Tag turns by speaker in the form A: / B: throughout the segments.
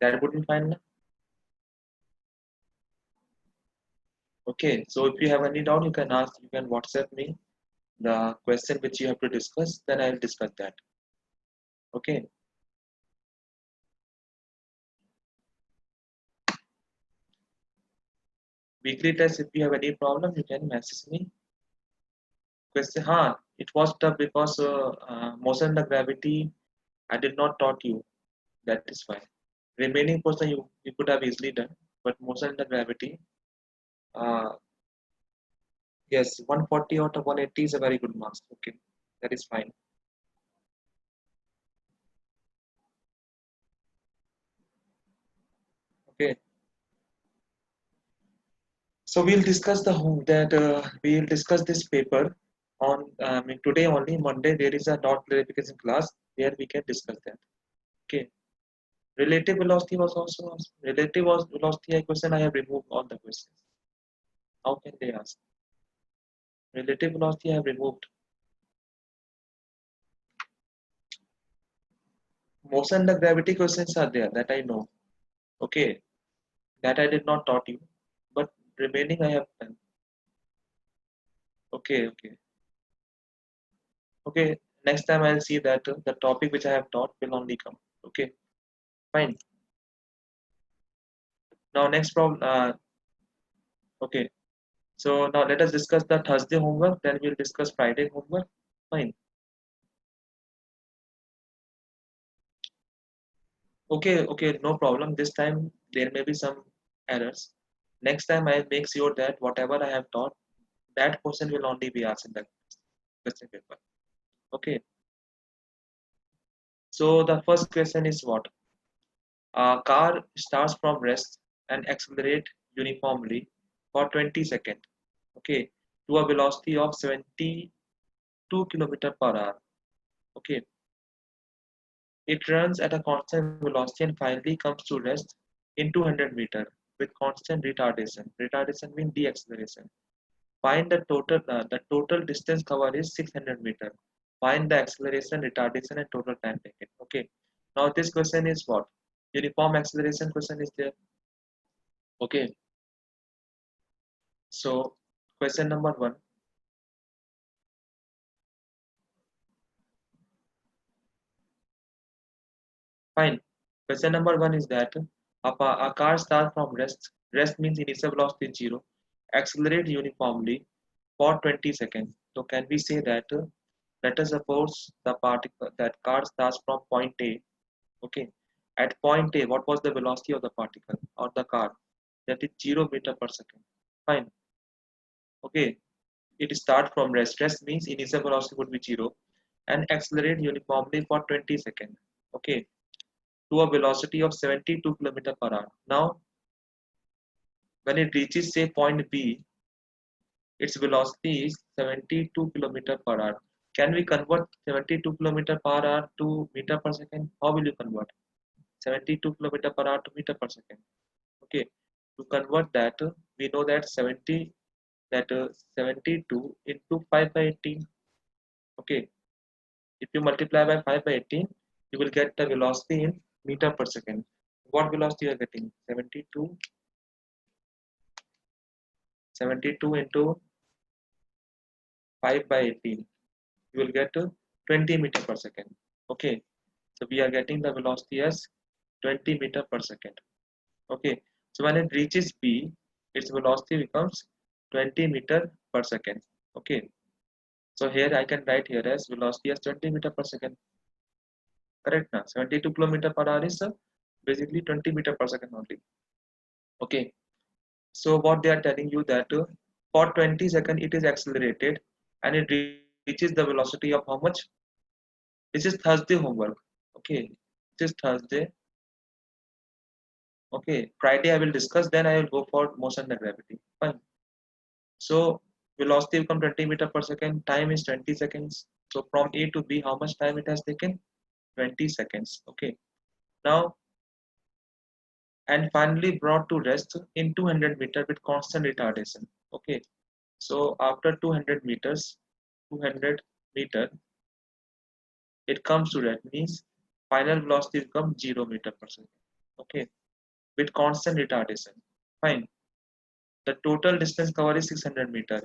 A: That would be fine. Na? Okay, so if you have any doubt, you can ask, you can WhatsApp me the question which you have to discuss, then I will discuss that. Okay. Weekly test, if you have any problem, you can message me. Question, it was tough because motion and gravity, I did not taught you. That is fine. Remaining portion you could have easily done, but motion and gravity, uh, yes, 140 out of 180 is a very good marks. Okay, that is fine. Okay, so we'll discuss this paper on today only Monday. There is a dot clarification class where we can discuss that. Okay. Relative velocity was also asked. Velocity question I have removed all the questions. How can they ask? Relative velocity I have removed. Motion and gravity questions are there that I know. Okay, that I did not taught you, but remaining I have done. Okay, okay, okay. Next time I'll see that the topic which I have taught will only come. Okay, fine. Now next problem. Okay, so now let us discuss the Thursday homework. Then we'll discuss Friday homework. Fine. Okay, okay, no problem. This time there may be some errors. Next time I'll make sure that whatever I have taught, that question will only be asked in the question paper. Okay. So the first question is what? A car starts from rest and accelerate uniformly for 20 seconds. Okay, to a velocity of 72 kilometer per hour. Okay, it runs at a constant velocity and finally comes to rest in 200 meter with constant retardation. Retardation means deceleration. Find the total distance covered is 600 meter. Find the acceleration, retardation, and total time taken. Okay. Now this question is what? Uniform acceleration question is there. Okay. So question number one. Fine. Question number one is that a car starts from rest. Rest means initial velocity is zero. Accelerate uniformly for 20 seconds. So can we say that let us suppose the particle that car starts from point A. Okay. At point A, what was the velocity of the particle or the car? That is 0 meter per second. Fine. Okay. It starts from rest. Rest means initial velocity would be 0 and accelerate uniformly for 20 seconds. Okay. To a velocity of 72 km per hour. Now, when it reaches say point B, its velocity is 72 km per hour. Can we convert 72 km per hour to meter per second? How will you convert? 72 km per hour to meter per second. Okay, to convert that, we know that 72 into 5 by 18. Okay, if you multiply by 5 by 18, you will get the velocity in meter per second. What velocity you are getting? 72 into 5 by 18. You will get 20 meter per second. Okay, so we are getting the velocity as 20 meter per second. Okay, so when it reaches B, its velocity becomes 20 meter per second. Okay, so here I can write here as velocity as 20 meter per second. Correct now? 72 kilometer per hour is basically 20 meter per second only. Okay, so what they are telling you that for 20 seconds it is accelerated and it reaches the velocity of how much? This is Thursday homework. Okay, this is Thursday. Okay, Friday I will discuss. Then I will go for motion and gravity. Fine. So velocity become 20 meter per second. Time is 20 seconds. So from A to B, how much time it has taken? 20 seconds. Okay. Now and finally brought to rest in 200 meter with constant retardation. Okay. So after 200 meters, 200 meter, it comes to rest means final velocity becomes 0 meter per second. Okay, with constant retardation. Fine. The total distance covered is 600 meter.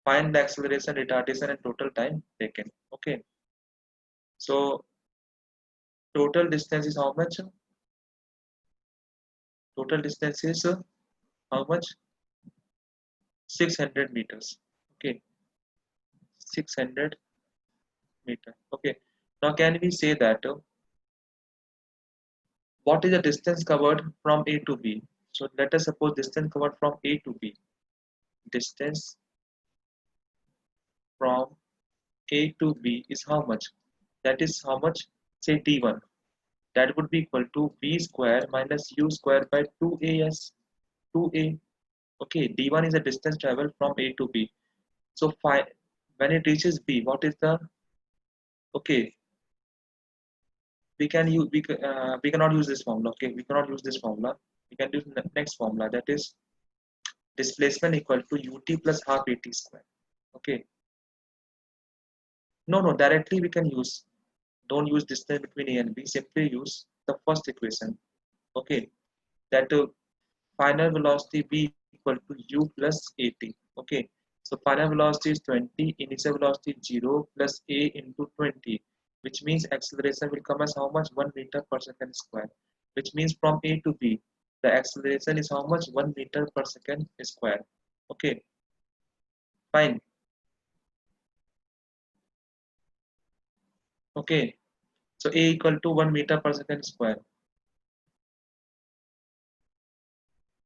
A: Find the acceleration, retardation, and total time taken. Okay. So total distance is how much? Total distance is how much? 600 meters. Okay, 600 meter. Okay. Now can we say that what is the distance covered from A to B? So let us suppose distance covered from A to B. Distance from A to B is how much? That is how much? Say D1. That would be equal to V square minus U square by 2AS. 2A. Okay, D1 is the distance traveled from A to B. So when it reaches B, what is the okay? We cannot use this formula. Okay, we cannot use this formula. We can use the next formula, that is displacement equal to ut plus half at square. Okay, no, directly we can use, don't use distance between A and B, simply use the first equation. Okay, that final velocity v equal to u plus at. Okay, so final velocity is 20, initial velocity is 0 plus a into 20, which means acceleration will come as how much? 1 meter per second square, which means from A to B the acceleration is how much? 1 meter per second square. Okay, fine. Okay, so A equal to 1 meter per second square.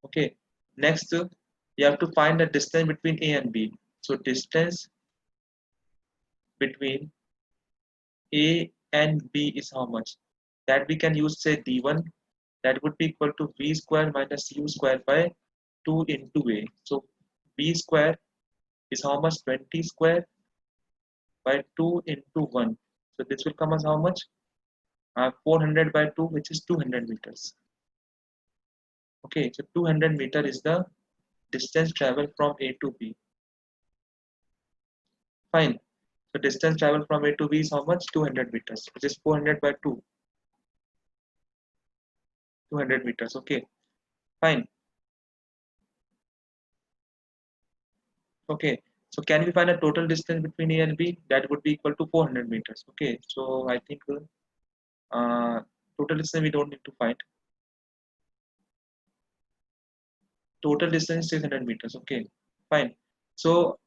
A: Okay, next you have to find the distance between A and B. So distance between A and B is how much? That we can use say D1, that would be equal to V square minus U square by 2 into A. So V square is how much? 20 square by 2 into 1. So this will come as how much? 400 by 2, which is 200 meters. Okay, so 200 meter is the distance traveled from A to B. Fine. So distance traveled from A to B is how much? 200 meters, which is 400 by 2, 200 meters. Okay, fine. Okay, so can we find a total distance between A and B? That would be equal to 400 meters. Okay, so I think total distance we don't need to find. Total distance is 600 meters. Okay, fine. So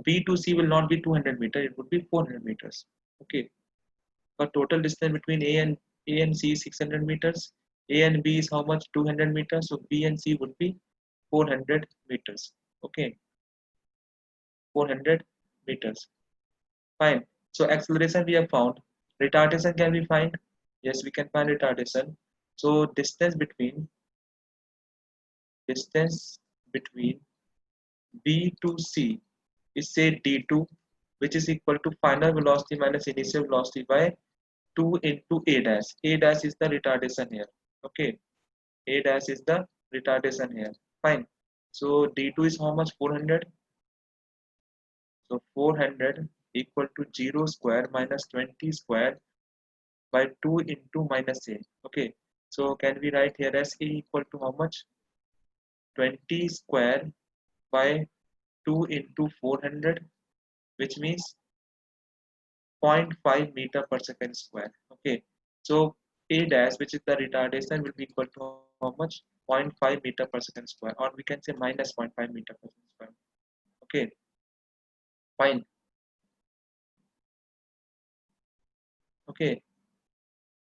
A: B to C will not be 200 meters. It would be 400 meters. Okay, but total distance between A and C is 600 meters. A and B is how much? 200 meters. So B and C would be 400 meters. Okay, 400 meters. Fine. So acceleration we have found. Retardation can we find? Yes, we can find retardation. So distance between B to C is say D2, which is equal to final velocity minus initial velocity by 2 into A dash. A dash is the retardation here. Okay, A dash is the retardation here. Fine. So D2 is how much? 400. So 400 equal to 0 square minus 20 square by 2 into minus A. Okay, so can we write here as A equal to how much? 20 square by 2 into 400, which means 0.5 meter per second square. Okay, so A dash, which is the retardation, will be equal to how much? 0.5 meter per second square, or we can say minus 0.5 meter per second square. Okay, fine. Okay,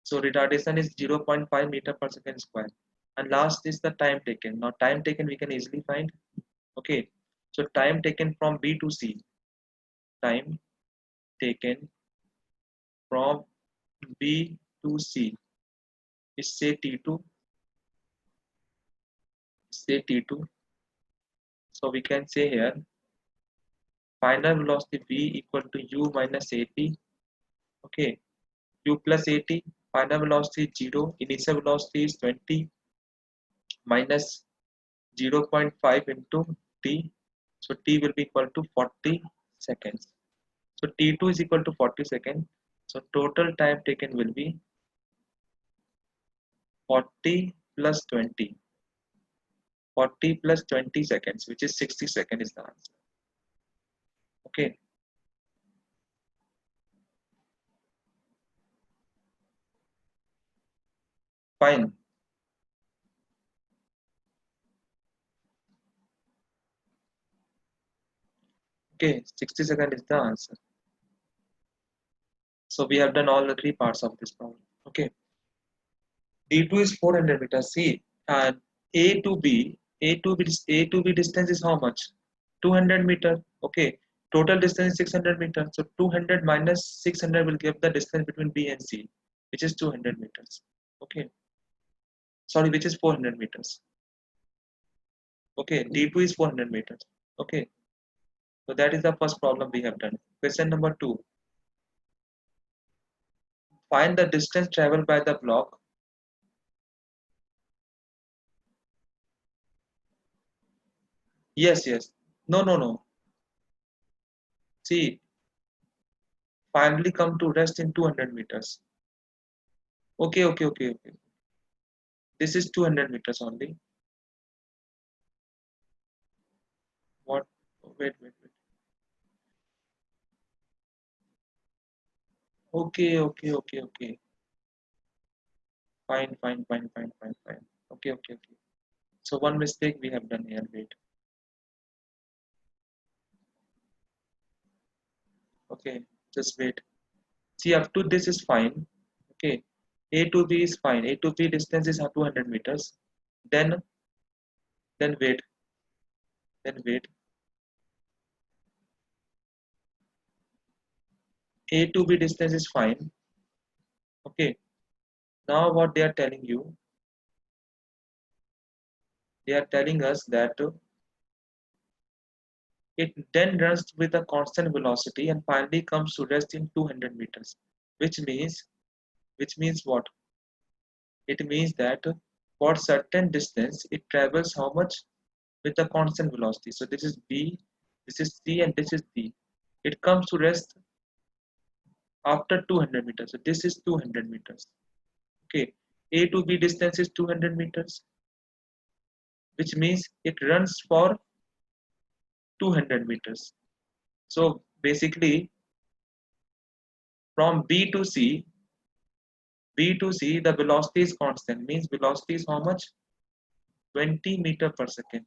A: so retardation is 0.5 meter per second square. And last is the time taken. Now time taken we can easily find. Okay, so time taken from B to C, time taken from B to C is say T2, say T2. So we can say here final velocity V equal to U minus AT. Okay, U plus AT, final velocity is 0, initial velocity is 20 minus 0.5 into T. So T will be equal to 40 seconds. So T2 is equal to 40 seconds. So total time taken will be 40 plus 20. 40 plus 20 seconds, which is 60 seconds is the answer. Okay, fine. Okay, 60 seconds is the answer. So we have done all the three parts of this problem. Okay, D2 is 400 meters. See, and A to B, A to B distance is how much? 200 meter. Okay, total distance is 600 meters. So 200 minus 600 will give the distance between B and C, which is 200 meters. Okay, sorry, which is 400 meters. Okay, D2 is 400 meters. Okay, so that is the first problem we have done. Question number 2. Find the distance traveled by the block. Yes, yes. No, no, no. See, finally come to rest in 200 meters. Okay, okay, okay, okay. This is 200 meters only. What? Wait, wait, wait. Okay, okay, okay, okay. Fine, fine, fine, fine, fine, fine. Okay, okay, okay. So one mistake we have done here. Wait. Okay, just wait. See, up to this is fine. Okay. A to B is fine. A to B distance is 200 meters. Then, then wait. Then wait. A to B distance is fine. Okay. Now what they are telling you, they are telling us that it then runs with a constant velocity and finally comes to rest in 200 meters, which means what? It means that for certain distance it travels how much with a constant velocity. So this is B, this is C, and this is D. It comes to rest after 200 meters. So this is 200 meters. Okay, A to B distance is 200 meters, which means it runs for 200 meters. So basically, from B to C, the velocity is constant. Means velocity is how much? 20 meter per second.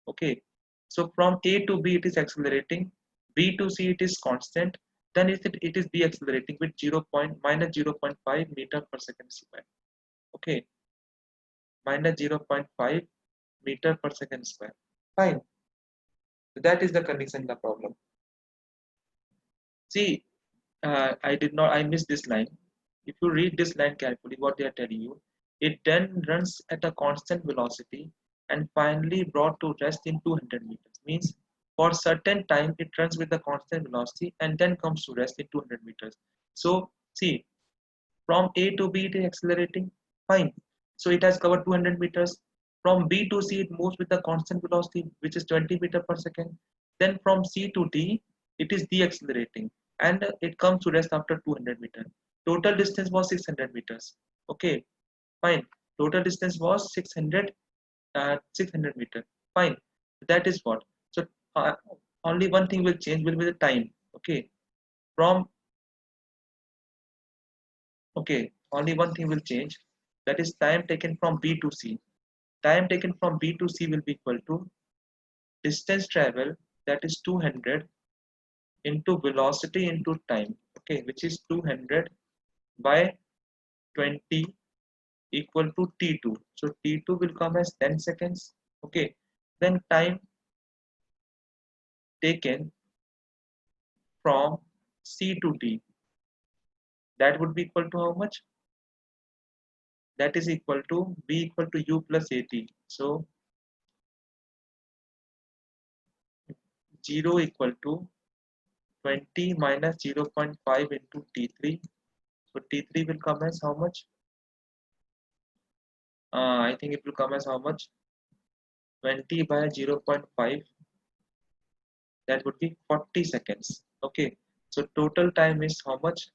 A: Okay. So from A to B, it is accelerating. B to C, it is constant. Then it is deaccelerating with 0.5 meter per second square. Okay. Minus 0.5 meter per second square. Fine. So that is the condition in the problem. See, I missed this line. If you read this line carefully, what they are telling you, it then runs at a constant velocity and finally brought to rest in 200 meters. Means for certain time it runs with a constant velocity and then comes to rest in 200 meters. So see, from A to B it is accelerating. Fine. So it has covered 200 meters. From B to C it moves with a constant velocity which is 20 meter per second. Then from C to D it is deaccelerating and it comes to rest after 200 meters. Total distance was 600 meters. Okay, fine. Total distance was 600 meter. Fine. That is what. So only one thing will change will be the time. Okay. From Okay, only one thing will change. That is time taken from B to C. Time taken from B to C will be equal to distance travel, that is 200 into velocity into time. Okay, which is 200 by 20 equal to T2. So T2 will come as 10 seconds. Okay, then time taken from C to D, that would be equal to how much? That is equal to B equal to U plus AT. So 0 equal to 20 minus 0.5 into T3. So T3 will come as how much? I think it will come as how much? 20 by 0.5. That would be 40 seconds. Okay. So total time is how much?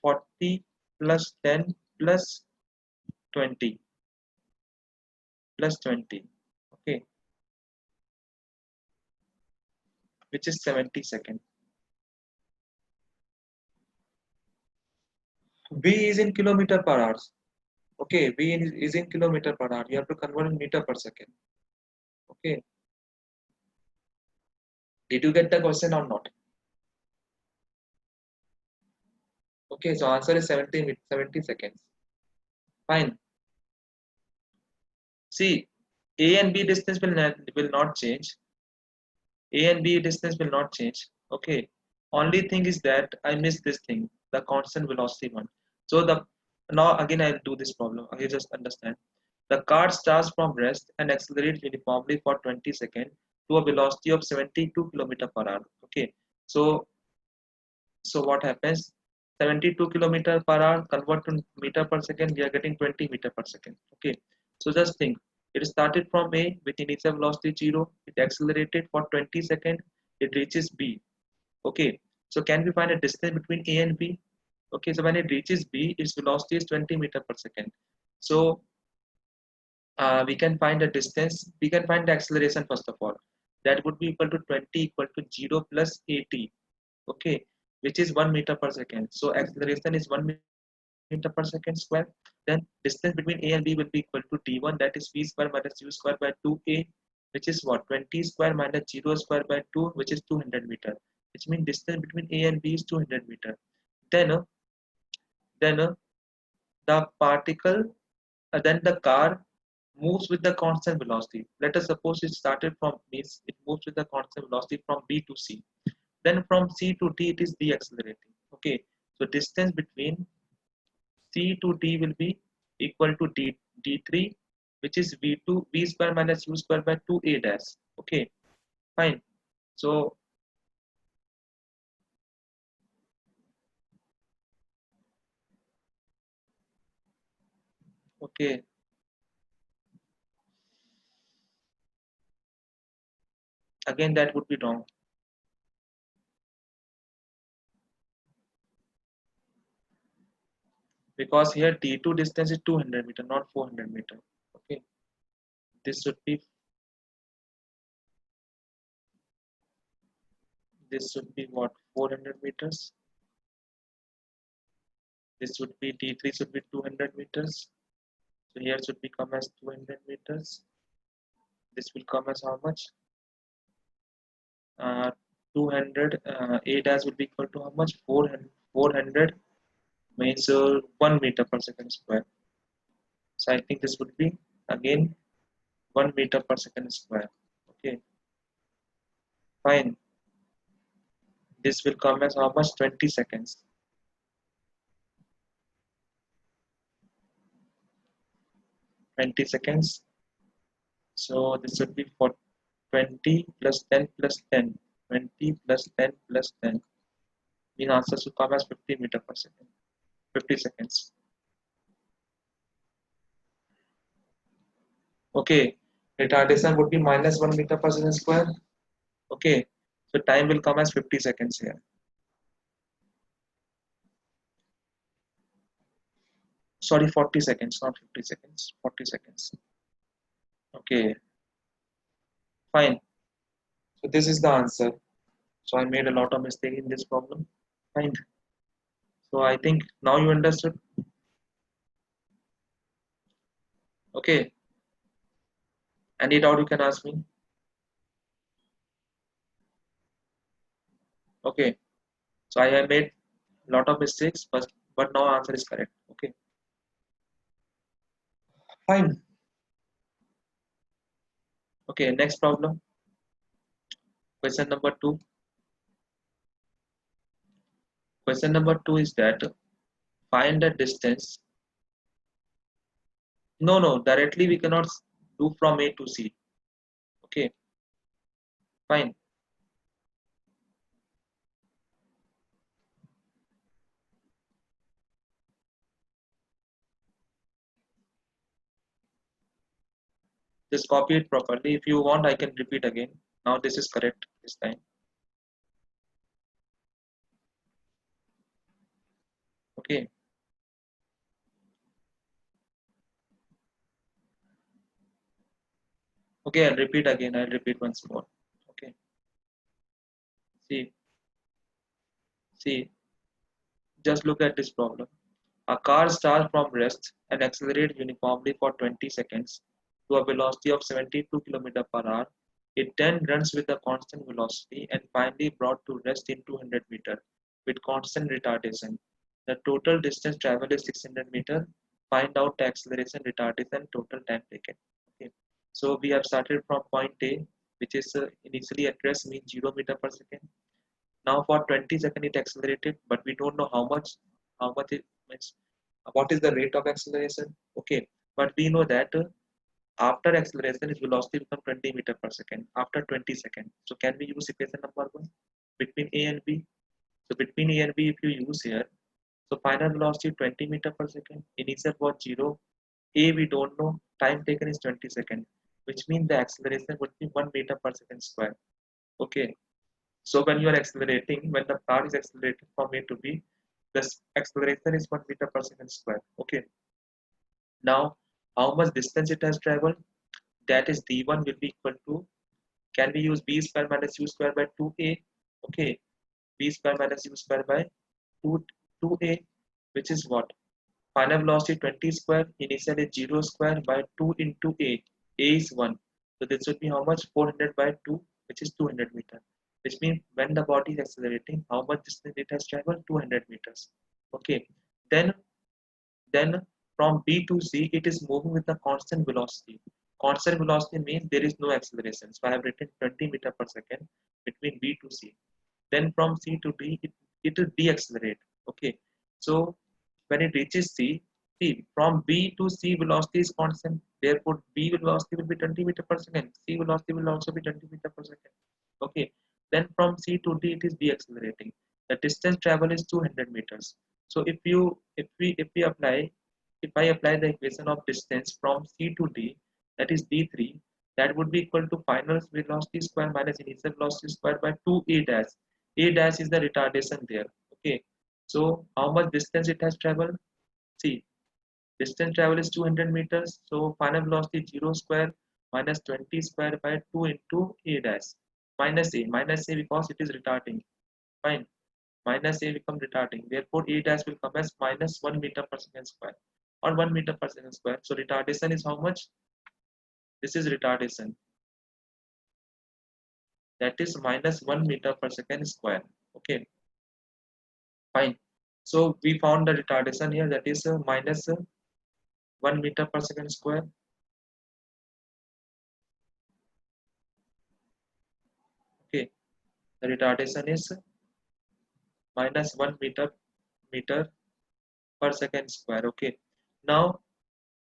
A: 40 plus 10. plus 20 plus 20, okay, which is 70 seconds. V is in kilometer per hour. Okay, V is in kilometer per hour. You have to convert in meter per second. Okay, did you get the question or not? Okay, so answer is 70 seconds. Fine. See, A and B distance will not change. A and B distance will not change. Okay. Only thing is that I missed this thing, the constant velocity one. So the now again I'll do this problem. Okay, just understand. The car starts from rest and accelerates uniformly for 20 seconds to a velocity of 72 km per hour. Okay. So what happens? 72 km per hour convert to meter per second, we are getting 20 meter per second. Okay. So just think, it started from A with initial velocity 0, it accelerated for 20 seconds, it reaches B. Okay. So can we find a distance between A and B? Okay. So when it reaches B, its velocity is 20 meter per second. So we can find the distance, we can find the acceleration first of all. That would be equal to 20 equal to 0 plus 80. Okay, which is 1 meter per second. So acceleration is 1 meter per second square. Then distance between A and B will be equal to d1, that is v square minus u square by 2a, which is what, 20 square minus 0 square by 2, which is 200 meter, which means distance between A and B is 200 meter. Then the particle, then the car moves with the constant velocity. Let us suppose it started from means it moves with the constant velocity from B to C. Then from C to D it is deaccelerating. Okay, so distance between C to D will be equal to D3, which is V2 V square minus U square by 2A dash. Okay, fine. So okay, again that would be wrong, because here D2 distance is 200 meter, not 400 meter. Okay, this should be what, 400 meters. This would be D3 should be 200 meters. So here should become as 200 meters. This will come as how much? Uh, 200. A dash will be equal to how much? 400. 400 means 1 meter per second square. So I think this would be again 1 meter per second square. Okay, fine. This will come as how much? 20 seconds. 20 seconds. So this would be for 20 plus 10 plus 10. 20 plus 10 plus 10. The answer should come as 50 meter per second. 50 seconds. Okay. Retardation would be minus 1 meter per second square. Okay. So time will come as 50 seconds here. Sorry, 40 seconds, not 50 seconds. 40 seconds. Okay. Fine. So this is the answer. So I made a lot of mistake in this problem. Fine. So I think now you understood. Okay. Any doubt you can ask me. Okay. So I have made a lot of mistakes, but now answer is correct. Okay. Fine. Okay. Next problem. Question number two. Question number two is that find the distance. No, no. Directly we cannot do from A to C. Okay. Fine. Just copy it properly. If you want, I can repeat again. Now this is correct this time. Okay. Okay, I'll repeat again. I'll repeat once more. Okay, see, see, just look at this problem. A car starts from rest and accelerates uniformly for 20 seconds to a velocity of 72 km per hour. It then runs with a constant velocity and finally brought to rest in 200 meter with constant retardation. The total distance traveled is 600 meter. Find out the acceleration, retardation, total time taken. Okay. So we have started from point A, which is initially at rest means 0 meter per second. Now for 20 seconds it accelerated, but we don't know how much it means. What is the rate of acceleration? Okay, but we know that after acceleration its velocity becomes 20 meter per second after 20 seconds. So can we use equation number one between A and B? So between A and B, if you use here, so final velocity 20 meter per second, initial was 0, A we don't know, time taken is 20 seconds, which means the acceleration would be 1 meter per second square. Okay, so when you are accelerating, when the car is accelerating from A to B, the acceleration is 1 meter per second square. Okay. Now, how much distance it has traveled? That is d1 will be equal to, can we use b square minus u square by 2a? Okay. B square minus u square by 2, 2a, which is what? Final velocity 20 square, initial is 0 square by 2 into a. A is 1. So this would be how much? 400 by 2, which is 200 meter. Which means when the body is accelerating, how much distance it has traveled? 200 meters. Okay. Then Then from B to C, it is moving with a constant velocity. Constant velocity means there is no acceleration. So I have written 20 meter per second between B to C. Then from C to D, it will deaccelerate. Okay. So when it reaches C, from B to C velocity is constant. Therefore, B velocity will be 20 meter per second. C velocity will also be 20 meter per second. Okay. Then from C to D, it is deaccelerating. The distance travel is 200 meters. So if I apply the equation of distance from C to D, that is D3, that would be equal to final velocity square minus initial velocity square by 2a dash. A dash is the retardation there. Okay. So how much distance it has traveled? See, distance travel is 200 meters. So final velocity 0 square minus 20 square by 2 into a dash. Minus a because it is retarding. Fine. Minus a become retarding. Therefore, a dash will come as minus 1 meter per second square or 1 meter per second square. So retardation is how much? This is retardation. That is minus 1 meter per second square. Okay, fine. So we found the retardation here, that is minus 1 meter per second square. Okay, the retardation is minus 1 meter per second square. Okay, now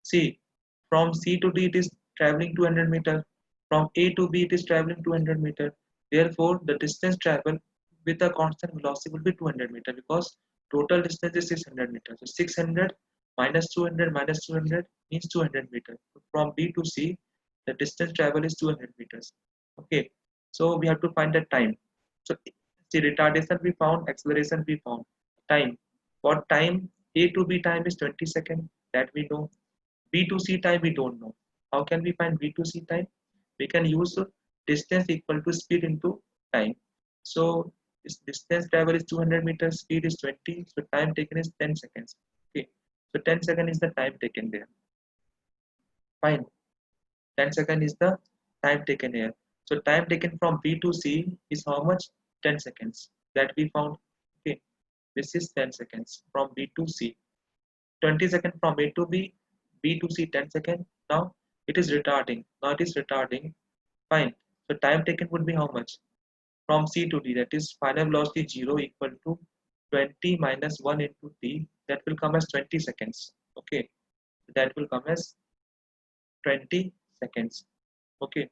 A: see, from C to D it is traveling 200 meter. From A to B it is traveling 200 meter. Therefore, the distance traveled with a constant velocity will be 200 meter because total distance is 600 meter. So 600 minus 200 minus 200 means 200 meter. From B to C, the distance travel is 200 meters. Okay, so we have to find the time. So see, retardation we found, acceleration we found, time. For time, A to B time is 20 seconds, that we know. B to C time we don't know. How can we find B to C time? We can use distance equal to speed into time. So this distance travel is 200 meters, speed is 20, so time taken is 10 seconds. Okay, so 10 seconds is the time taken there. Fine, 10 seconds is the time taken here. So time taken from B to C is how much? 10 seconds. That we found. Okay, this is 10 seconds from B to C. 20 seconds from A to B, B to C 10 seconds. Now it is retarding. Now it is retarding. Fine. So time taken would be how much? From C to D, that is final velocity 0 equal to 20 minus 1 into T, that will come as 20 seconds. Okay. That will come as 20 seconds. Okay.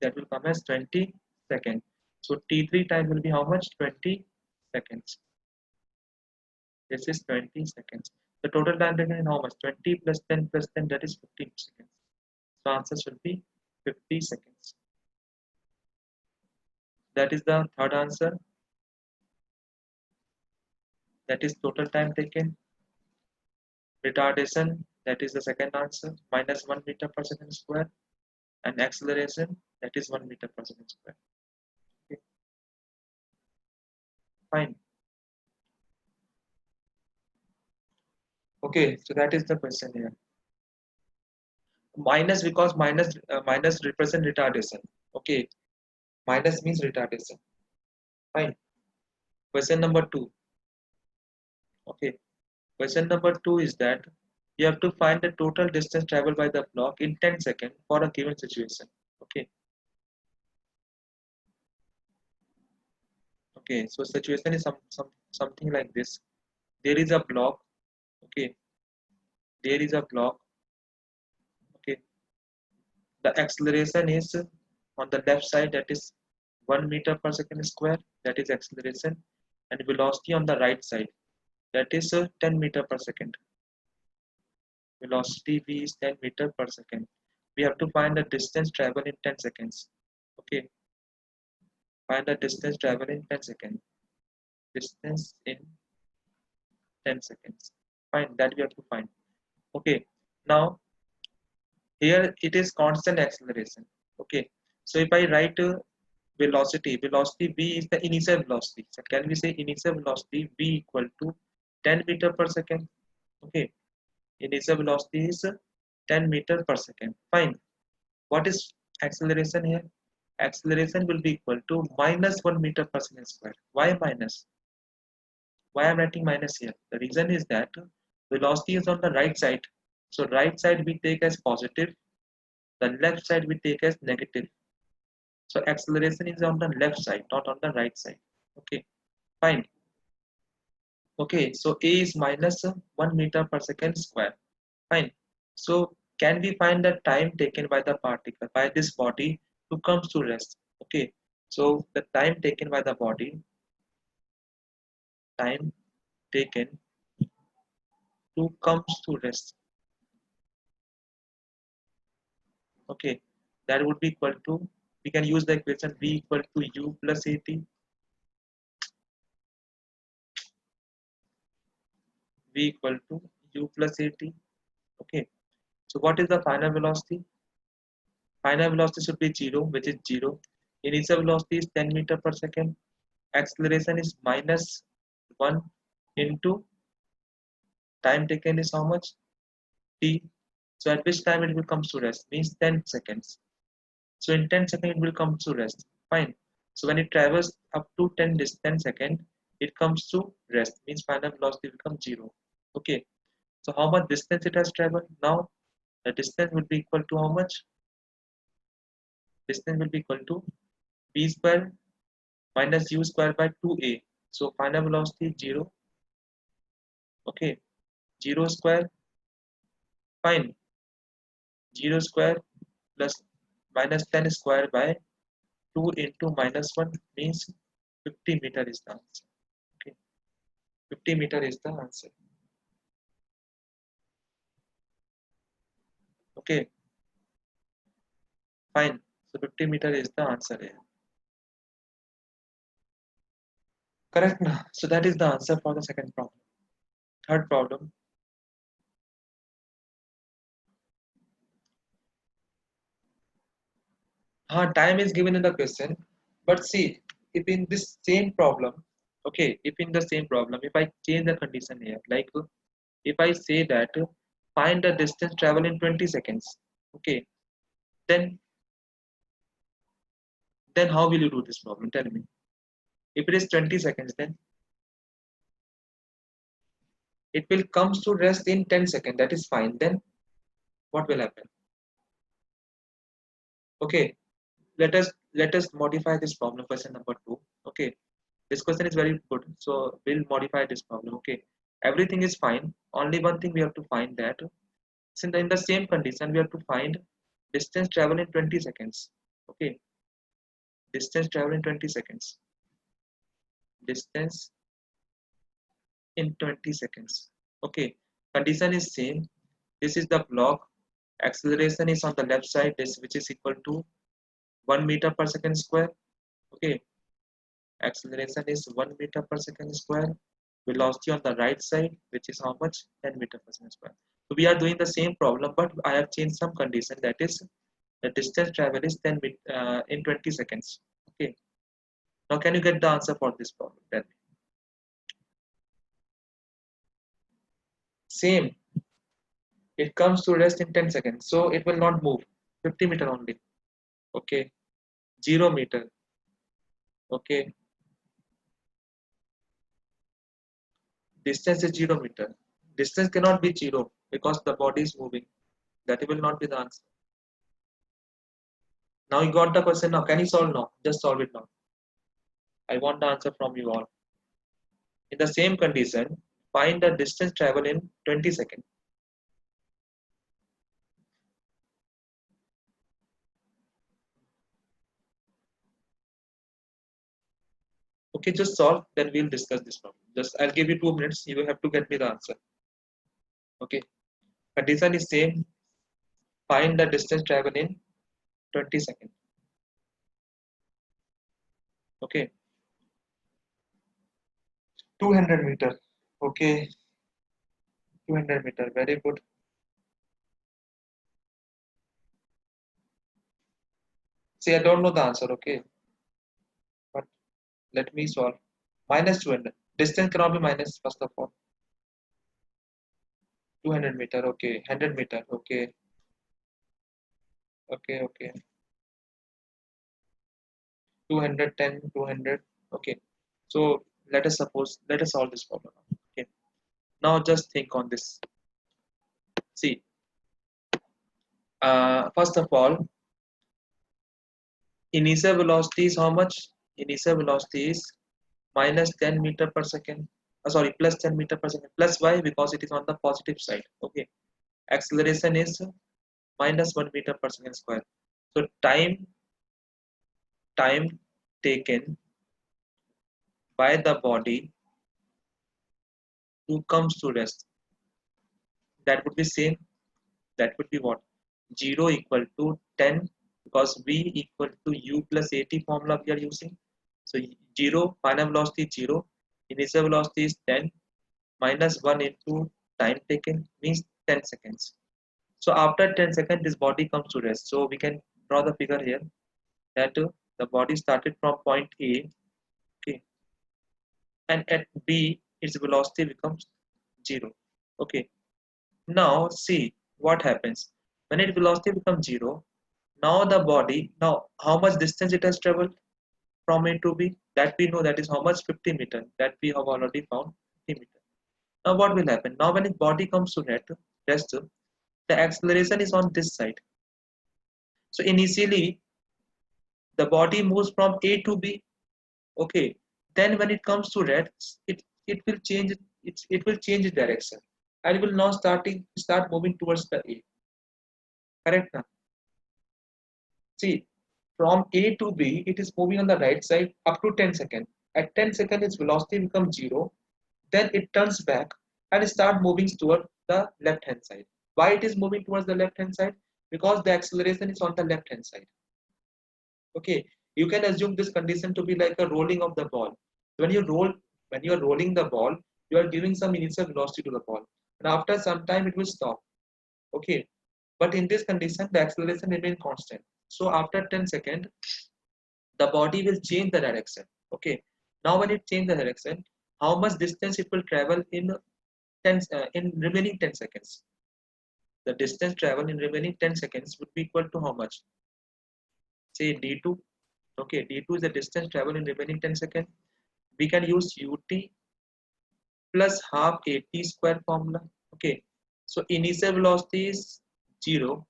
A: That will come as 20 seconds. So T3 time will be how much? 20 seconds. This is 20 seconds. The total time taken is how much? 20 plus 10 plus 10, that is 15 seconds. So answer should be 50 seconds. That is the third answer. That is total time taken. Retardation, that is the second answer, minus 1 meter per second square, and acceleration, that is 1 meter per second square. Okay, fine. Okay, so that is the question here. Minus because minus represent retardation. Okay, minus means retardation. Fine. Question number two. Okay, question number two is that you have to find the total distance traveled by the block in 10 seconds for a given situation. Okay. Okay, so situation is something like this. There is a block. Okay, there is a block. Okay, the acceleration is on the left side, that is 1 meter per second square, that is acceleration, and velocity on the right side, that is 10 meter per second. Velocity v is 10 meter per second. We have to find the distance travel in 10 seconds. Okay, find the distance travel in 10 seconds. Distance in 10 seconds. Fine, that we have to find. Okay, now here it is constant acceleration. Okay, so if I write velocity v is the initial velocity. So can we say initial velocity v equal to 10 meter per second? Okay, initial velocity is 10 meter per second. Fine. What is acceleration here? Acceleration will be equal to minus 1 meter per second square. Why minus? Why I'm writing minus here? The reason is that velocity is on the right side. So right side we take as positive, the left side we take as negative. So acceleration is on the left side, not on the right side. Okay, fine. Okay, so A is minus 1 meter per second square. Fine. So can we find the time taken by the particle, by this body to come to rest? Okay, so the time taken by the body, time taken to comes to rest. Okay, that would be equal to, we can use the equation V equal to U plus AT. V equal to U plus AT. Okay, so what is the final velocity? Final velocity should be 0, which is 0. Initial velocity is 10 meter per second. Acceleration is minus 1 into time taken is how much? T. So at which time it will come to rest? Means 10 seconds. So in 10 seconds it will come to rest. Fine. So when it travels up to 10 seconds, it comes to rest. Means final velocity becomes 0. Okay. So how much distance it has traveled? Now the distance will be equal to how much? Distance will be equal to v square minus u square by 2a. So final velocity is 0. Okay. 0 square. Fine. 0 square plus minus 10 square by 2 into minus 1 means 50 meter is the answer. Okay. 50 meter is the answer. Okay. Fine. So 50 meter is the answer here. Correct now. So that is the answer for the second problem. Third problem. Time is given in the question, but see, if in this same problem, okay, if in the same problem, if I change the condition here, like if I say that find the distance travel in 20 seconds, okay, then how will you do this problem? Tell me. If it is 20 seconds, then it will come to rest in 10 seconds. That is fine. Then what will happen? Okay, let us modify this problem. Question number two. Okay, this question is very good. So we'll modify this problem. Okay, everything is fine. Only one thing we have to find that since in the same condition we have to find distance travel in 20 seconds. Okay, distance travel in 20 seconds. Distance in 20 seconds. Okay, condition is same. This is the block. Acceleration is on the left side, this which is equal to 1 meter per second square. Okay, acceleration is 1 meter per second square. Velocity on the right side, which is how much? 10 meter per second square. So we are doing the same problem, but I have changed some condition, that is the distance travel is 10 in 20 seconds. Okay. Now can you get the answer for this problem? Then same, it comes to rest in 10 seconds, so it will not move. 50 meter only. Okay. 0 meter. Okay. Distance is 0 meter. Distance cannot be 0 because the body is moving. That will not be the answer. Now you got the question. Now can you solve now? Just solve it now. I want the answer from you all. In the same condition, find the distance travel in 20 seconds. Okay, just solve, then we'll discuss this problem. Just I'll give you 2 minutes. You have to get me the answer. Okay. Condition is same. Find the distance travel in 20 seconds. Okay. 200 meter. Okay. 200 meter. Very good. See, I don't know the answer. Okay. But let me solve. Minus 200. Distance cannot be minus, first of all. 200 meter. Okay. 100 meter. Okay. Okay. Okay. 210, 200. Okay. So let us solve this problem. Okay. Now just think on this. See, first of all, initial velocity is how much? Initial velocity is minus 10 meter per second. Sorry, plus 10 meter per second. Plus y because it is on the positive side. Okay. Acceleration is minus 1 meter per second square. So time taken by the body to comes to rest, that would be same. That would be what? 0 equal to 10 because v equal to u plus at formula we are using. So 0, final velocity is 0, initial velocity is 10, minus 1 into time taken means 10 seconds. So after 10 seconds, this body comes to rest. So we can draw the figure here that the body started from point A, okay, and at B, its velocity becomes 0. Okay. Now see what happens. When its velocity becomes 0, now the body, now how much distance it has traveled from A to B? That we know, that is how much? 50 meter. That we have already found, 50 meter. Now what will happen? Now when its body comes to rest, the acceleration is on this side. So initially the body moves from A to B. Okay. Then when it comes to rest, it will change it will change its direction. And it will now start moving towards the A. Correct now? See, from A to B, it is moving on the right side up to 10 seconds. At 10 seconds, its velocity becomes 0. Then it turns back and start moving toward the left hand side. Why it is moving towards the left hand side? Because the acceleration is on the left hand side. Okay, you can assume this condition to be like a rolling of the ball. When you roll, when you are rolling the ball, you are giving some initial velocity to the ball, and after some time it will stop. Okay, but in this condition, the acceleration remains constant. So after 10 seconds, the body will change the direction. Okay, now when it change the direction, how much distance it will travel in 10 in remaining 10 seconds? The distance travel in remaining 10 seconds would be equal to how much? Say d2. Okay, d2 is the distance travel in remaining 10 seconds. We can use ut plus half at square formula. Okay, so initial velocity is 0,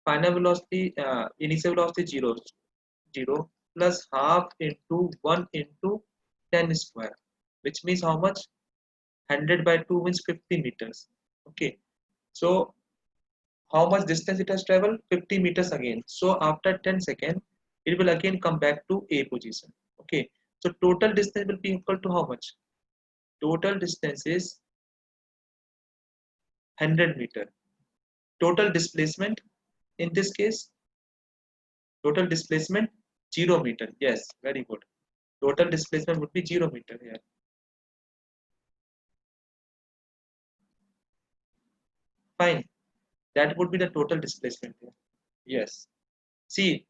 A: final velocity initial velocity 0, 0 plus half into 1 into 10 square, which means how much? 100 by 2 means 50 meters. Okay, so how much distance it has traveled? 50 meters again. So after 10 seconds, it will again come back to A position. Okay, so total distance will be equal to how much? Total distance is 100 meter. Total displacement in this case, total displacement 0 meter. Yes, very good. Total displacement would be 0 meter here. Fine. That would be the total displacement here. Yes. See,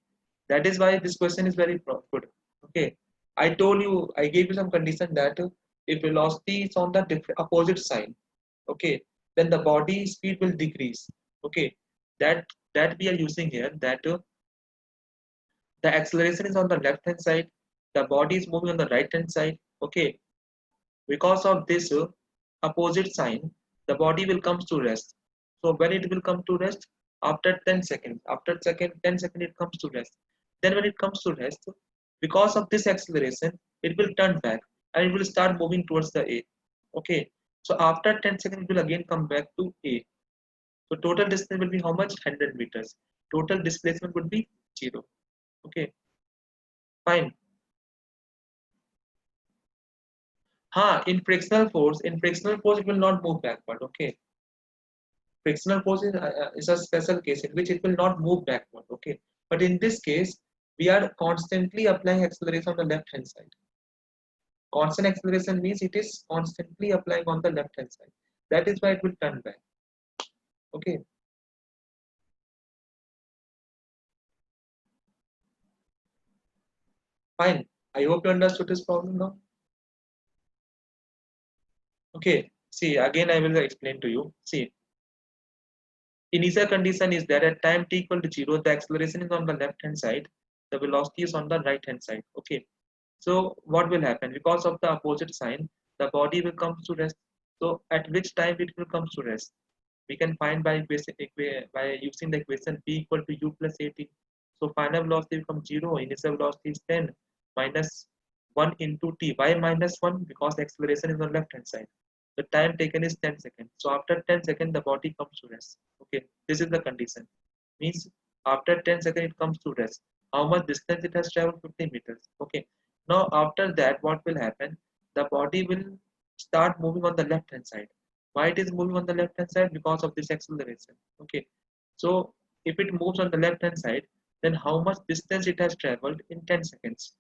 A: that is why this question is very good. Okay. I told you, I gave you some condition that if velocity is on the opposite sign, okay, then the body speed will decrease. Okay. That we are using here, that the acceleration is on the left hand side, the body is moving on the right hand side. Okay. Because of this opposite sign, the body will come to rest. So when it will come to rest? After 10 seconds. After 10 seconds it comes to rest. Then when it comes to rest, because of this acceleration, it will turn back and it will start moving towards the A. Okay. So after 10 seconds, it will again come back to A. So total distance will be how much? 100 meters. Total displacement would be 0. Okay. Fine. In frictional force, it will not move backward. Okay. Frictional force is a special case in which it will not move backward. Okay. But in this case, we are constantly applying acceleration on the left hand side. Constant acceleration means it is constantly applying on the left hand side. That is why it will turn back. Okay. Fine. I hope you understood this problem now. Okay. See, again, I will explain to you. See, initial condition is that at time t equal to 0, the acceleration is on the left hand side, the velocity is on the right hand side. Okay. So what will happen? Because of the opposite sign, the body will come to rest. So at which time it will come to rest? We can find by by using the equation p equal to u plus at. So final velocity becomes 0, initial velocity is 10 minus 1 into t. Why minus 1? Because the acceleration is on left hand side. The time taken is 10 seconds. So after 10 seconds, the body comes to rest. Okay, this is the condition. Means after 10 seconds, it comes to rest. How much distance it has traveled? 50 meters. Okay. Now after that, what will happen? The body will start moving on the left hand side. Why it is moving on the left hand side? Because of this acceleration. Okay. So if it moves on the left hand side, then how much distance it has traveled in 10 seconds?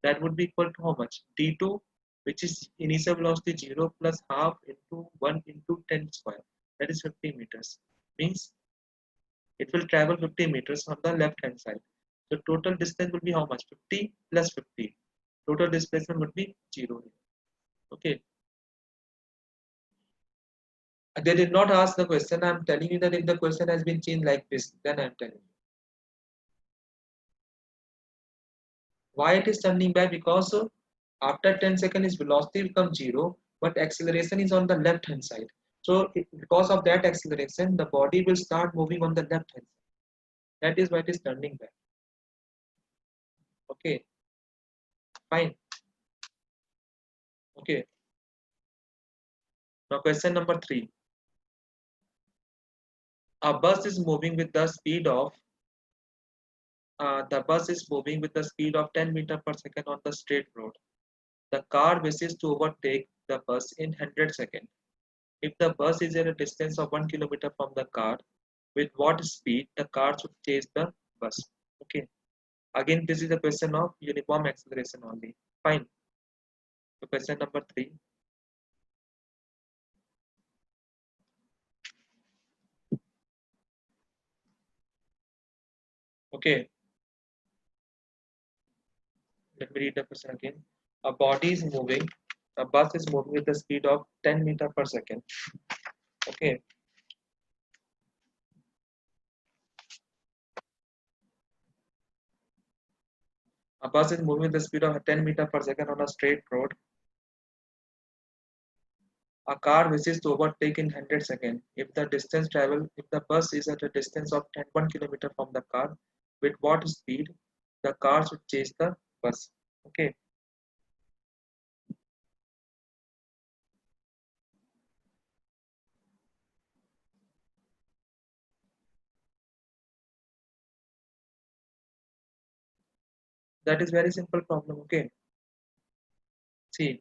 A: That would be equal to how much? D2, which is initial velocity 0 plus half into 1 into 10 square. That is 50 meters. Means it will travel 50 meters on the left hand side. So total distance will be how much? 50 plus 50. Total displacement would be 0. Okay. They did not ask the question. I'm telling you that if the question has been changed like this, then I'm telling you. Why it is turning back? Because after 10 seconds, its velocity becomes 0, but acceleration is on the left hand side. So because of that acceleration, the body will start moving on the left hand side. That is why it is turning back. Okay, fine. Okay. Now question number 3. A bus is moving with the speed of the bus is moving with the speed of 10 meters per second on the straight road. The car wishes to overtake the bus in 100 seconds. If the bus is at a distance of 1 kilometer from the car, with what speed the car should chase the bus? Okay. Again, this is a question of uniform acceleration only. Fine. So question number 3. Okay. Let me read the question again. A body is moving. A bus is moving with the speed of 10 meter per second. Okay. A bus is moving with the speed of 10 meter per second on a straight road. A car wishes to overtake in 100 seconds. If the bus is at a distance of 1 kilometer from the car, with what speed the car should chase the bus? Okay. That is very simple problem. Okay. See,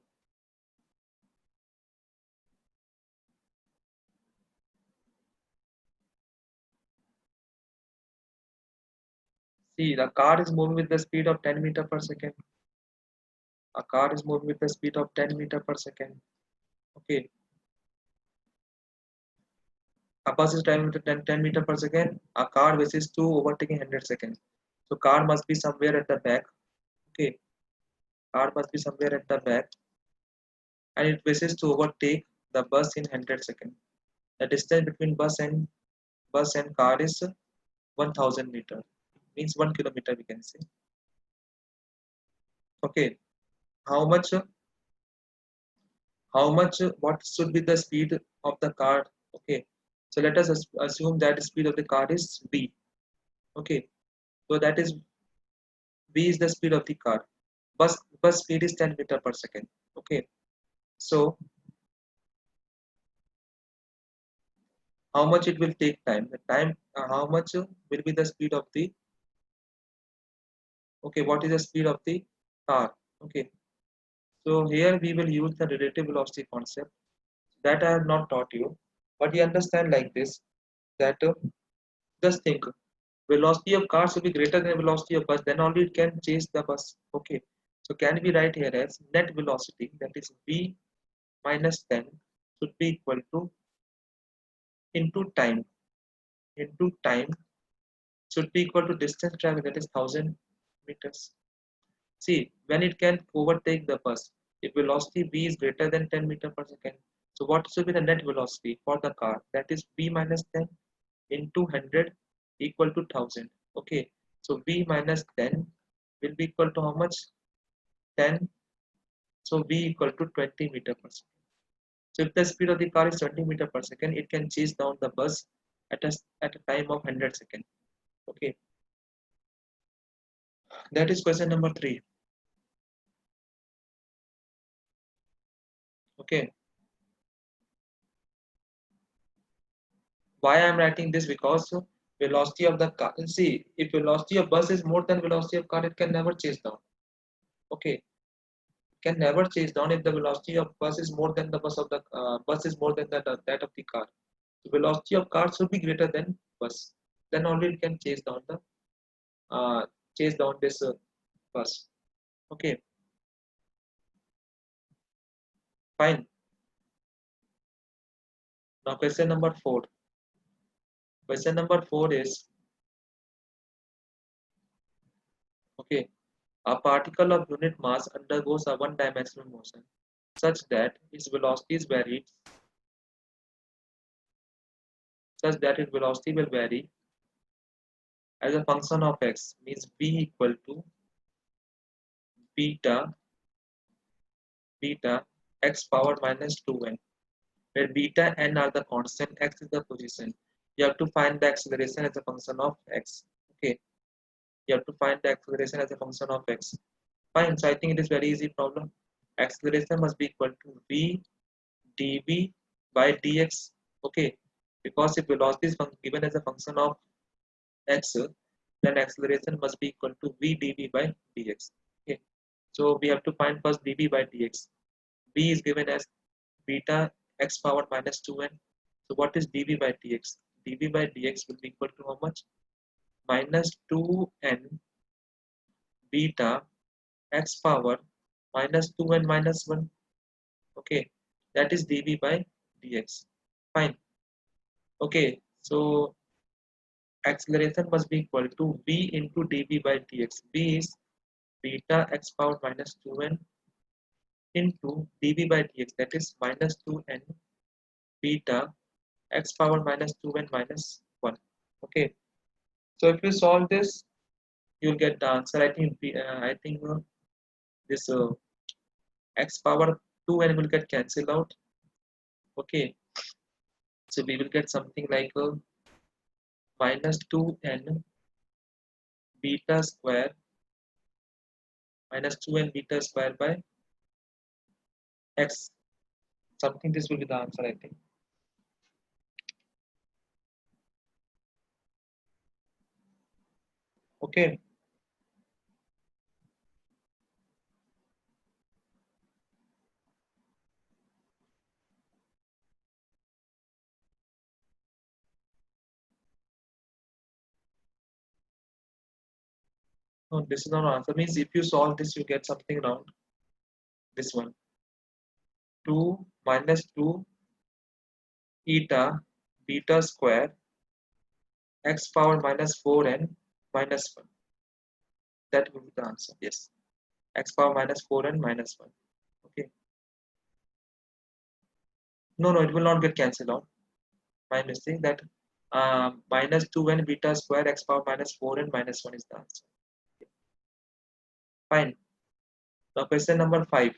A: the car is moving with the speed of 10 meter per second. A car is moving with the speed of 10 meter per second. Okay. A bus is driving to 10 meter per second. A car races to overtaking 100 seconds. So car must be somewhere at the back. Okay, car must be somewhere at the back, and it races to overtake the bus in 100 seconds. The distance between bus and car is 1000 meter. Means 1 kilometer we can say. Okay, how much? What should be the speed of the car? Okay, so let us assume that the speed of the car is v. Okay, so that is v is the speed of the car. Bus speed is 10 meter per second. Okay, so how much it will take time? The time, how much will be the speed of the, okay, what is the speed of the car? Okay, so here we will use the relative velocity concept that I have not taught you, but you understand like this, that just think, velocity of car should be greater than velocity of bus, then only it can chase the bus. Okay, so can we write here as net velocity, that is v minus 10, should be equal to into time, into time should be equal to distance traveled, that is 1000 meters. See, when it can overtake the bus, if velocity v is greater than 10 meter per second, so what should be the net velocity for the car? That is v minus 10 into 100 equal to 1000. Okay, so v minus 10 will be equal to how much? 10. So v equal to 20 meter per second. So if the speed of the car is 20 meter per second, it can chase down the bus at a time of 100 seconds. Okay, that is question number 3. Okay, why I am writing this? Because velocity of the car. See, if velocity of bus is more than velocity of car, it can never chase down. Okay, can never chase down if the velocity of bus is more than the bus is more than that of the car. The velocity of car should be greater than bus. Then only it can uh, chase down this bus. Okay, fine. Now question number 4. Question number 4 is, okay, a particle of unit mass undergoes a one-dimensional motion such that its velocity is varied, such that its velocity will vary as a function of x, means v equal to beta beta x power minus 2n, where beta n are the constant, x is the position. You have to find the acceleration as a function of x. Okay, you have to find the acceleration as a function of x. Fine, so I think it is very easy problem. Acceleration must be equal to v dv by dx. Okay, because if velocity is given as a function of x, then acceleration must be equal to v dv by dx. Okay, so we have to find first dv by dx. V is given as beta x power minus 2n. So what is dv by dx? dv by dx will be equal to how much? Minus 2n beta x power minus 2n minus 1. Okay, that is dv by dx. Fine. Okay, so acceleration must be equal to v into dv by dx. V is beta x power minus 2n into dv by dx, that is minus 2n beta x power minus 2n minus 1. Okay, so if you solve this, you'll get the answer. I think this x power 2n will get cancelled out. Okay, so we will get something like minus 2n beta square minus 2n beta square by x. Something this will be the answer, I think. Okay, no, this is not an answer. Means if you solve this, you get something around this one. 2 minus 2 eta beta square x power minus 4n minus 1. That will be the answer. Yes, x power minus 4n minus 1. Okay. No, no, it will not get cancelled out. My mistake. That minus 2n beta square x power minus 4n minus 1 is the answer. Okay. Fine. Now question number 5.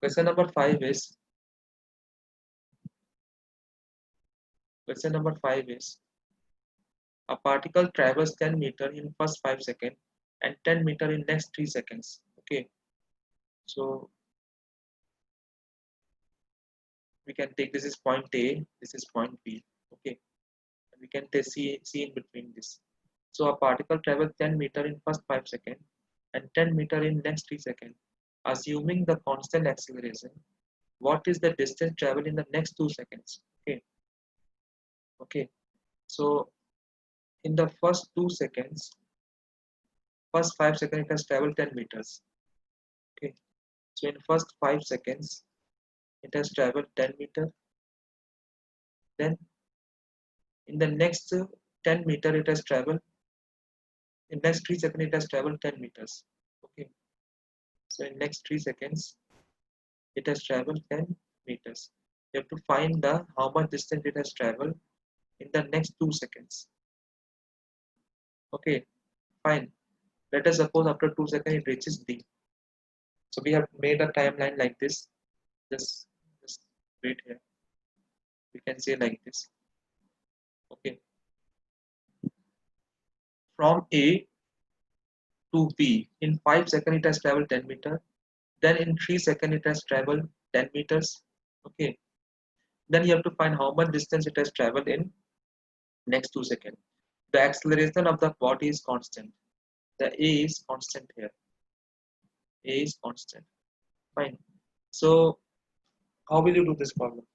A: Question number 5 is question number 5 is a particle travels 10 meter in first 5 seconds and 10 meter in next 3 seconds. Okay. So we can take this is point A, this is point B. Okay. And we can see in between this. So a particle travels 10 meter in first 5 seconds and 10 meter in next 3 seconds. Assuming the constant acceleration, what is the distance traveled in the next 2 seconds? Okay. Okay. So in the first 2 seconds, first 5 seconds it has traveled 10 meters. Okay. So in first 5 seconds it has traveled 10 meter. Then in the next 10 meter it has traveled, in next 3 seconds it has traveled 10 meters. Okay. So in next 3 seconds it has traveled 10 meters. You have to find the how much distance it has traveled in the next 2 seconds. Okay, fine. Let us suppose after 2 seconds it reaches D. So we have made a timeline like this. Just wait here. We can say like this. Okay. From A to B, in 5 seconds it has traveled 10 meters. Then in 3 seconds it has traveled 10 meters. Okay. Then you have to find how much distance it has traveled in next 2 seconds. The acceleration of the body is constant. The A is constant here. A is constant. Fine. So how will you do this problem?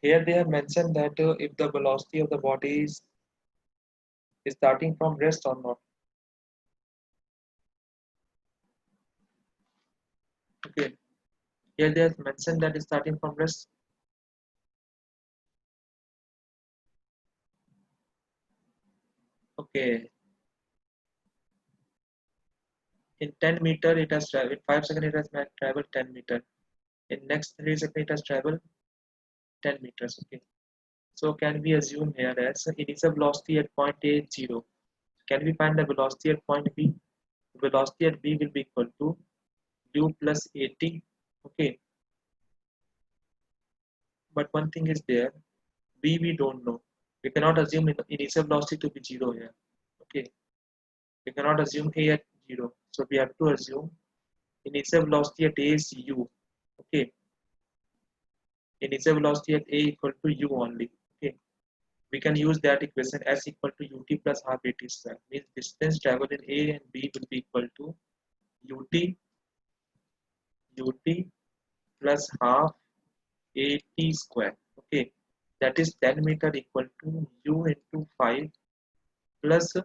A: Here they have mentioned that if the velocity of the body is starting from rest or not. Okay. Here they have mentioned that it's starting from rest. Okay. In 10 meter it has traveled. In 5 seconds it has traveled 10 meter. In next 3 seconds it has traveled 10 meters. Okay. So can we assume here as initial velocity at point A is 0. Can we find the velocity at point B? Velocity at B will be equal to u plus at. Okay. But one thing is there, B we don't know. We cannot assume initial velocity to be 0 here. Okay. We cannot assume A at 0. So we have to assume initial velocity at A is u. Okay. Initial velocity at A equal to u only. Okay. We can use that equation S equal to ut plus half at square. Means distance traveled in A and B will be equal to ut plus half at square. Okay. That is 10 meter equal to u into 5 plus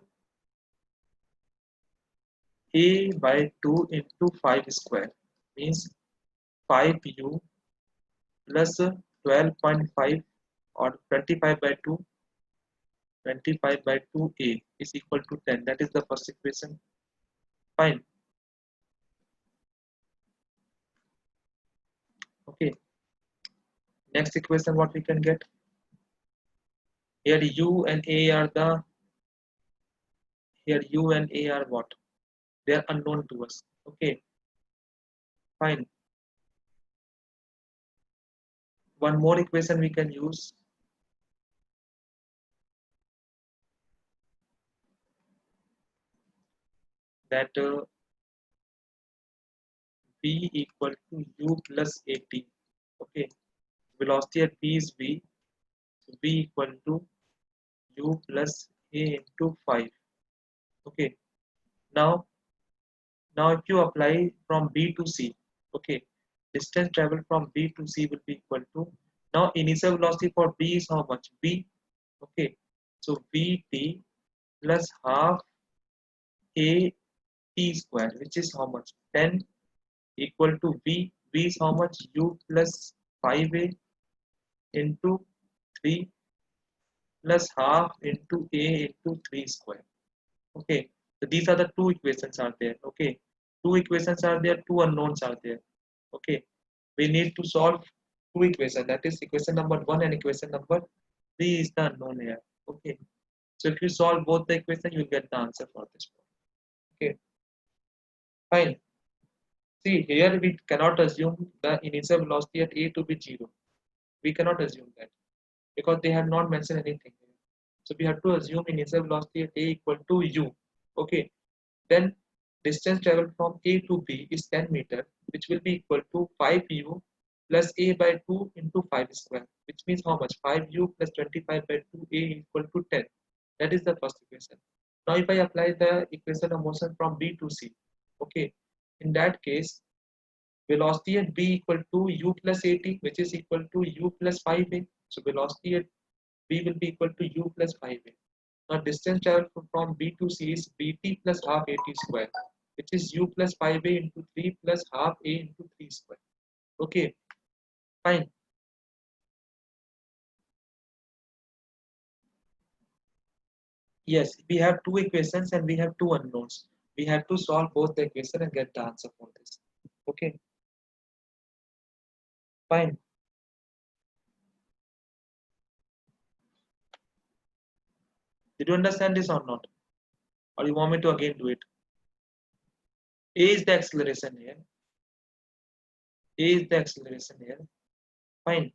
A: A by 2 into 5 square. Means 5u plus 12.5 or 25 by 2, 25 by 2a is equal to 10. That is the first equation. Fine. Okay. Next equation what we can get? Here u and a are the, here u and a are what? They are unknown to us. Okay. Fine. One more equation we can use. That b equal to u plus at. Okay. Velocity at b is v. So v equal to u plus a into 5. Okay. Now if you apply from B to C, okay, distance traveled from B to C will be equal to, now initial velocity for B is how much? B, okay, so Vt plus half A t square, which is how much? 10 equal to v. V is how much? U plus 5a into 3 plus half into a into 3 square. Okay, so these are the two equations are there. Okay, two equations are there, two unknowns are there. Okay, we need to solve two equations, that is equation number 1 and equation number 3 is the unknown here. Okay, so if you solve both the equation, you will get the answer for this one. Okay, fine. See, here we cannot assume the initial velocity at a to be 0. We cannot assume that because they have not mentioned anything here. So we have to assume initial velocity at a equal to u. Okay, then distance traveled from a to b is 10 meter, which will be equal to 5u plus a by 2 into 5 square, which means how much? 5u plus 25 by 2a equal to 10. That is the first equation. Now if I apply the equation of motion from b to c, okay, in that case velocity at b equal to u plus at, which is equal to u plus 5a. So velocity at b will be equal to u plus 5a. Now distance traveled from b to c is bt plus half at square, which is u plus 5a into 3 plus half a into 3 square. Okay, fine. Yes, we have two equations and we have two unknowns. We have to solve both the equation and get the answer for this. Okay, fine. Did you understand this or not? Or you want me to again do it? A is the acceleration here. A is the acceleration here. Fine.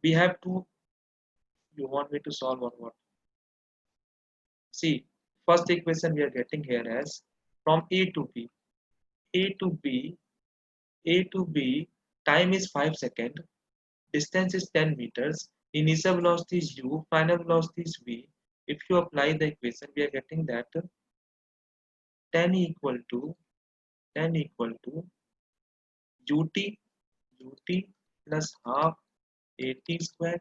A: We have to, you want me to solve or what? See, first equation we are getting here as from A to B. A to B, A to B, time is 5 seconds, distance is 10 meters, initial velocity is u, final velocity is v. If you apply the equation, we are getting that 10 equal to 10 equal to ut ut plus half at square.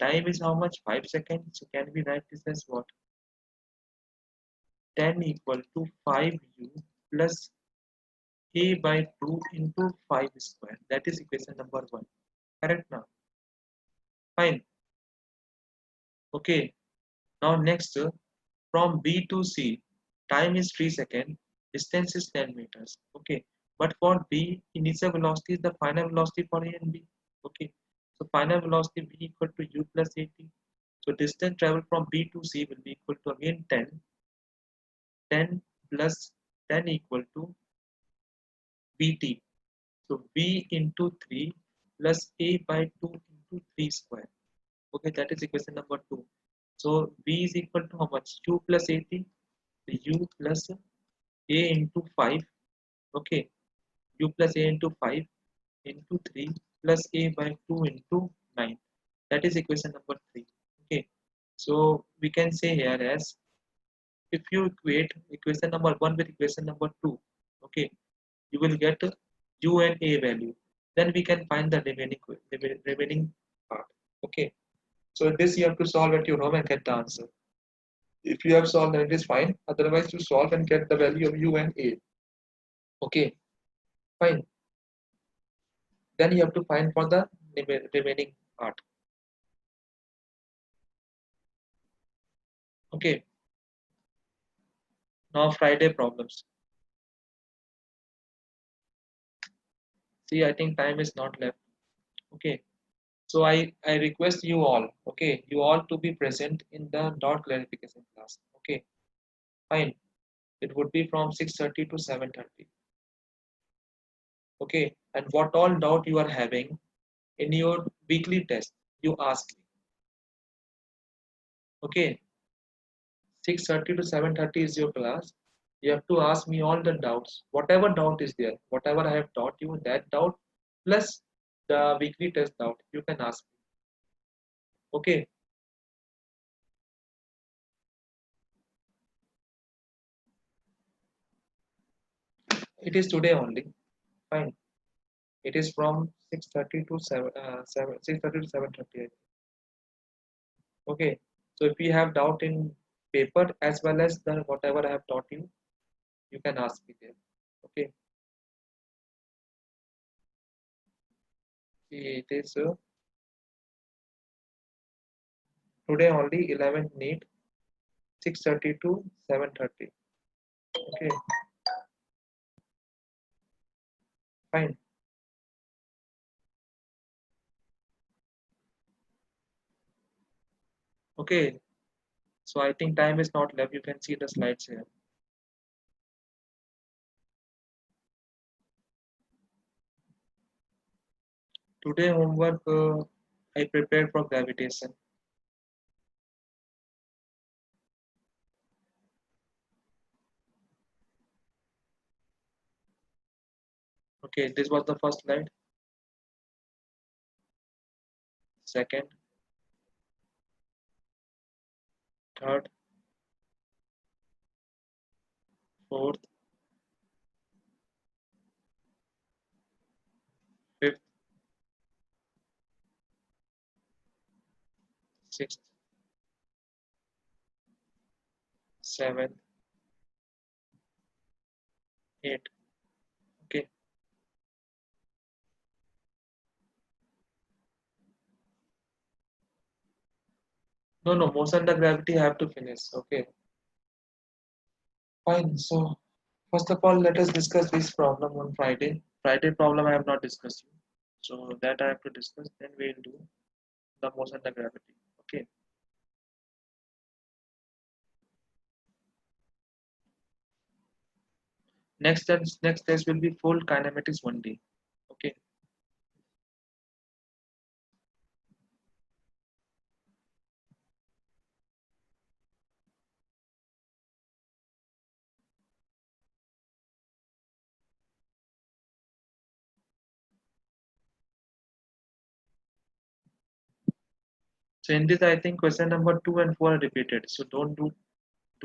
A: Time is how much? 5 seconds. So can we write this as what? 10 equal to 5u plus a by 2 into 5 square. That is equation number 1. Correct now? Fine. Okay. Now next, from B to C, time is 3 seconds, distance is 10 meters. Okay. But for B, initial velocity is the final velocity for A and B. Okay. So final velocity B equal to U plus AT. So distance traveled from B to C will be equal to again 10. 10 plus 10 equal to BT. So V into 3 plus A by 2 into 3 square. Okay, that is equation number 2. So V is equal to how much? U plus AT, U plus A into 5. Okay, U plus A into 5 into 3 plus A by 2 into 9. That is equation number 3. Okay, so we can say here as if you equate equation number 1 with equation number 2, okay, you will get U and A value. Then we can find the remaining part. Okay, so this you have to solve at your home and get the answer. If you have solved, then it is fine. Otherwise, you solve and get the value of U and A. Okay, fine. Then you have to find for the remaining part. Okay, now Friday problems. See, I think time is not left. Okay, so I request you all, okay, you all to be present in the dot clarification class. Okay, fine. It would be from 6:30 to 7:30. Okay, and what all doubt you are having in your weekly test, you ask me. Okay, 6:30 to 7:30 is your class. You have to ask me all the doubts, whatever doubt is there, whatever I have taught you, that doubt plus the weekly test doubt, you can ask me. Okay, it is today only. Fine. It is from 6:30 to 6:30 to 7:30. Okay. So if you have doubt in paper as well as the whatever I have taught you. You can ask me there. Okay. See, it is today only 11 NEET 6:30 to 7:30. Okay, fine. Okay, so I think time is not left. You can see the slides here. Today homework I prepared for gravitation. Okay, this was the first slide. Second, third, fourth, fifth, sixth, seventh, eighth. Okay. No, no, motion the gravity I have to finish. Okay, fine. So first of all, let us discuss this problem on Friday. Friday problem I have not discussed. So that I have to discuss. Then we'll do the motion the gravity. Okay. Next test will be full kinematics 1D. Okay. So in this, I think question number 2 and 4 are repeated. So don't do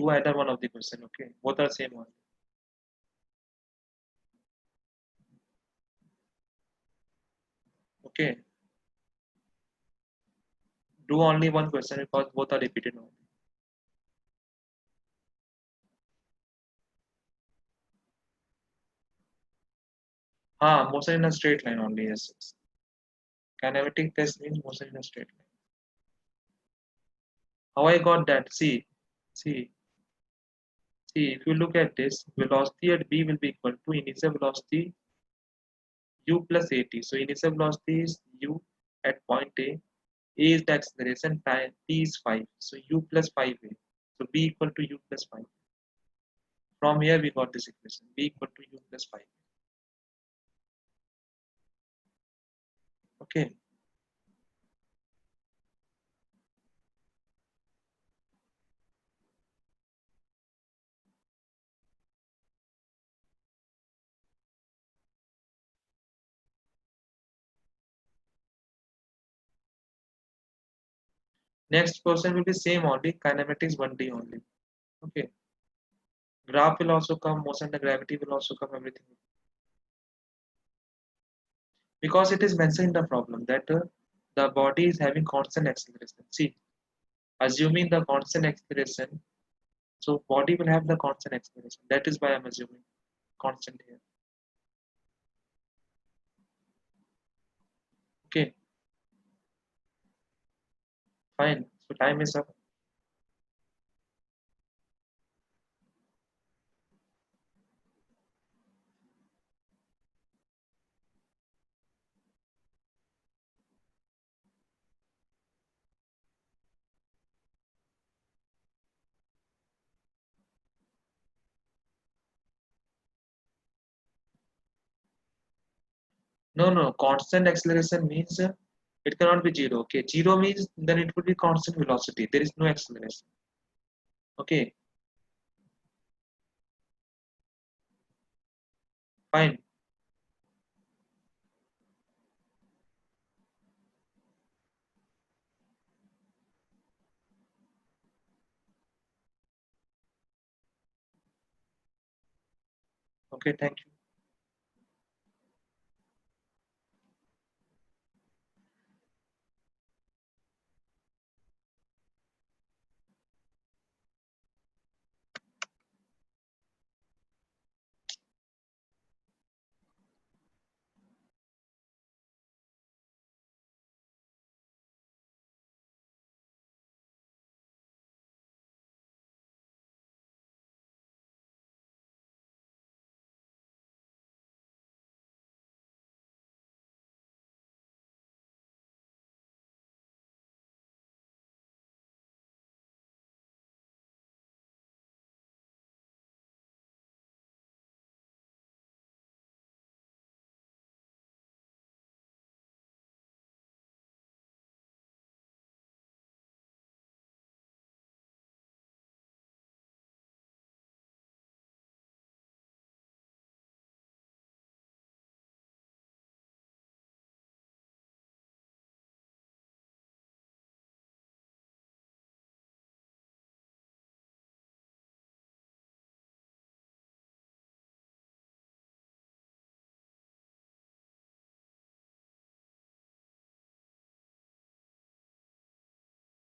A: either one of the question. Okay. Both are same one. Okay. Do only one question because both are repeated only. Motion in a straight line only. Yes. Yes. Kinematic test means motion in a straight line. How I got that? See, see. If you look at this, velocity at b will be equal to initial velocity u plus at. So initial velocity is u at point A. A is the acceleration, time t is 5. So u plus 5a. So b equal to u plus 5. From here we got this equation. B equal to u plus 5. Okay. Next question will be same only. Kinematics 1D only. Okay. Graph will also come. Motion and gravity will also come. Everything. Because it is mentioned in the problem that the body is having constant acceleration. See, assuming the constant acceleration, so body will have the constant acceleration. That is why I'm assuming constant here. Okay, fine. So time is up. No, no, constant acceleration means it cannot be zero. Okay, zero means then it would be constant velocity. There is no acceleration. Okay, fine. Okay, thank you.